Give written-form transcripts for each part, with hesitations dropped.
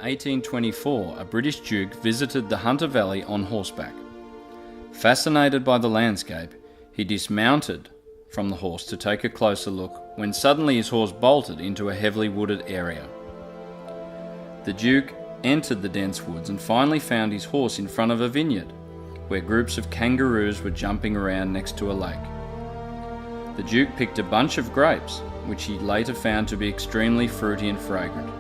1824, a British duke visited the Hunter Valley on horseback. Fascinated by the landscape, he dismounted from the horse to take a closer look when suddenly his horse bolted into a heavily wooded area. The Duke entered the dense woods and finally found his horse in front of a vineyard, where groups of kangaroos were jumping around next to a lake. The Duke picked a bunch of grapes, which he later found to be extremely fruity and fragrant.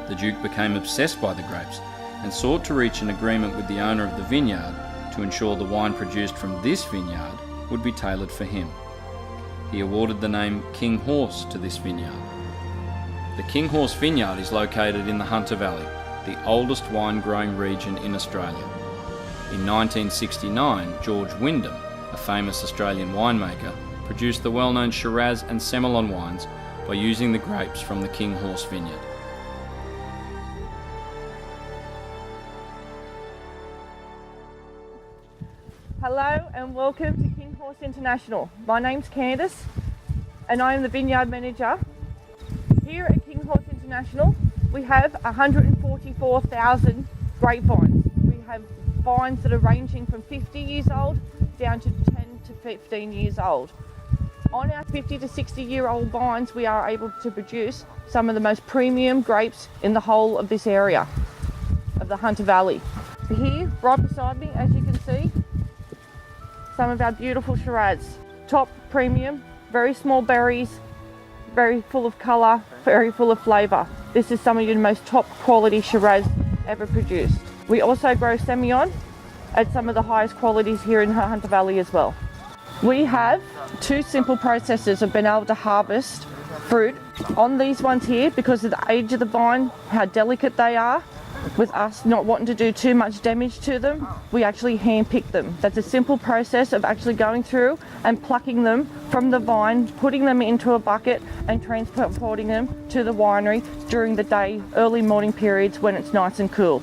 The Duke became obsessed by the grapes and sought to reach an agreement with the owner of the vineyard to ensure the wine produced from this vineyard would be tailored for him. He awarded the name Kinghorse to this vineyard. The Kinghorse vineyard is located in the Hunter Valley, the oldest wine growing region in Australia. In 1969, George Wyndham, a famous Australian winemaker, produced the well-known Shiraz and Semillon wines by using the grapes from the Kinghorse vineyard. Hello and welcome to Kinghorse International. My name's Candice and I am the Vineyard Manager. Here at Kinghorse International we have 144,000 grapevines. We have vines that are ranging from 50 years old down to 10 to 15 years old. On our 50 to 60 year old vines we are able to produce some of the most premium grapes in the whole of this area of the Hunter Valley. Here, right beside me, as you can see, some of our beautiful Shiraz. Top premium, very small berries, very full of colour, very full of flavour. This is some of your most top quality Shiraz ever produced. We also grow Semillon at some of the highest qualities here in Hunter Valley as well. We have two simple processes of being able to harvest fruit on these ones here because of the age of the vine, how delicate they are. With us not wanting to do too much damage to them, we actually hand pick them. That's a simple process of actually going through and plucking them from the vine, putting them into a bucket and transporting them to the winery during the day, early morning periods when it's nice and cool.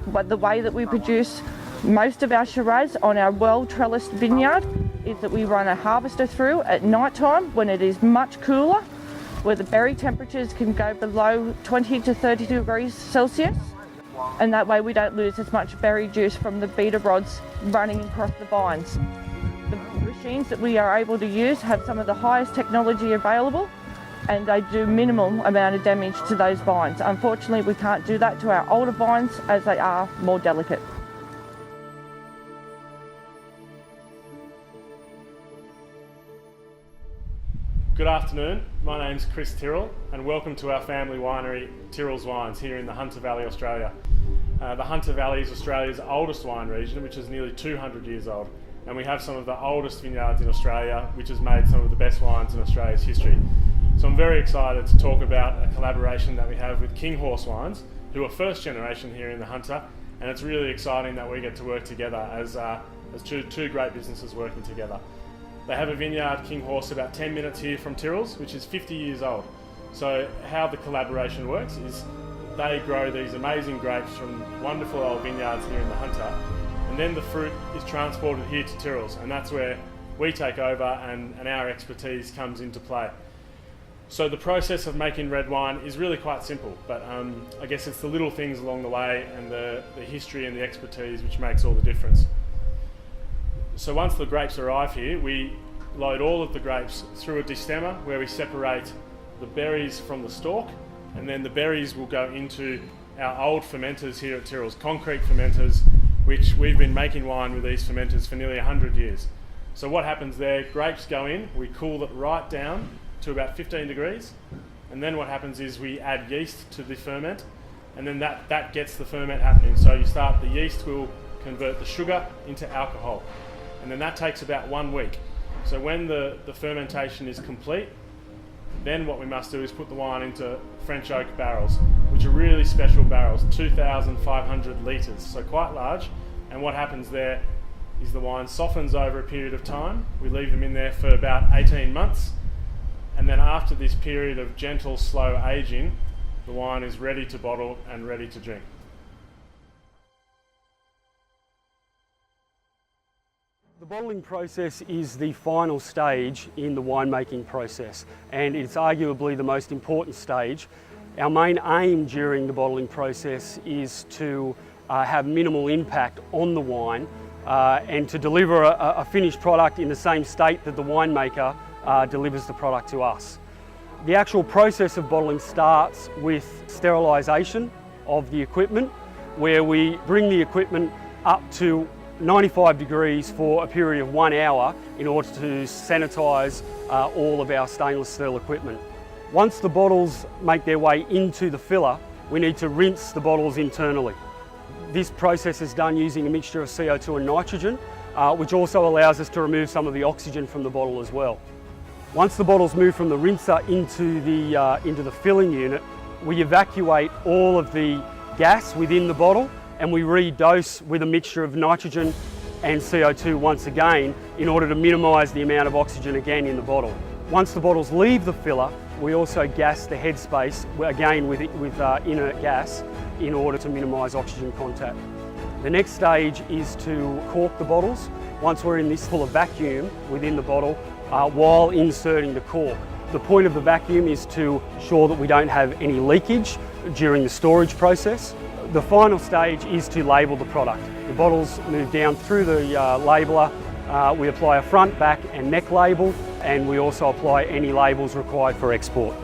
But the way that we produce most of our Shiraz on our well-trellised vineyard is that we run a harvester through at night time when it is much cooler, where the berry temperatures can go below 20 to 30 degrees Celsius, and that way we don't lose as much berry juice from the beater rods running across the vines. The machines that we are able to use have some of the highest technology available, and they do minimal amount of damage to those vines. Unfortunately, we can't do that to our older vines as they are more delicate. Good afternoon, my name's Chris Tyrrell and welcome to our family winery Tyrrell's Wines here in the Hunter Valley, Australia. The Hunter Valley is Australia's oldest wine region, which is nearly 200 years old, and we have some of the oldest vineyards in Australia, which has made some of the best wines in Australia's history. So I'm very excited to talk about a collaboration that we have with Kinghorse Wines, who are first generation here in the Hunter, and it's really exciting that we get to work together as two great businesses working together. They have a vineyard, Kinghorse, about 10 minutes here from Tyrrell's, which is 50 years old. So how the collaboration works is they grow these amazing grapes from wonderful old vineyards here in the Hunter, and then the fruit is transported here to Tyrrell's, and that's where we take over and our expertise comes into play. So the process of making red wine is really quite simple, but I guess it's the little things along the way and the history and the expertise which makes all the difference. So once the grapes arrive here, we load all of the grapes through a destemmer where we separate the berries from the stalk, and then the berries will go into our old fermenters here at Tyrrell's, concrete fermenters, which we've been making wine with these fermenters for nearly 100 years. So what happens there, grapes go in, we cool it right down to about 15 degrees, and then what happens is we add yeast to the ferment, and then that gets the ferment happening. So the yeast will convert the sugar into alcohol. And then that takes about 1 week. So when the fermentation is complete, then what we must do is put the wine into French oak barrels, which are really special barrels, 2,500 litres, so quite large. And what happens there is the wine softens over a period of time. We leave them in there for about 18 months. And then after this period of gentle, slow aging, the wine is ready to bottle and ready to drink. The bottling process is the final stage in the winemaking process, and it's arguably the most important stage Our main aim during the bottling process is to have minimal impact on the wine and to deliver a finished product in the same state that the winemaker delivers the product to us. The actual process of bottling starts with sterilisation of the equipment, where we bring the equipment up to 95 degrees for a period of 1 hour in order to sanitise all of our stainless steel equipment. Once the bottles make their way into the filler, we need to rinse the bottles internally. This process is done using a mixture of CO2 and nitrogen, which also allows us to remove some of the oxygen from the bottle as well. Once the bottles move from the rinser into the filling unit, we evacuate all of the gas within the bottle and we redose with a mixture of nitrogen and CO2 once again in order to minimise the amount of oxygen again in the bottle. Once the bottles leave the filler, we also gas the headspace again with inert gas in order to minimise oxygen contact. The next stage is to cork the bottles once we're in this full of vacuum within the bottle while inserting the cork. The point of the vacuum is to ensure that we don't have any leakage during the storage process. The final stage is to label the product. The bottles move down through the labeller. We apply a front, back and neck label, and we also apply any labels required for export.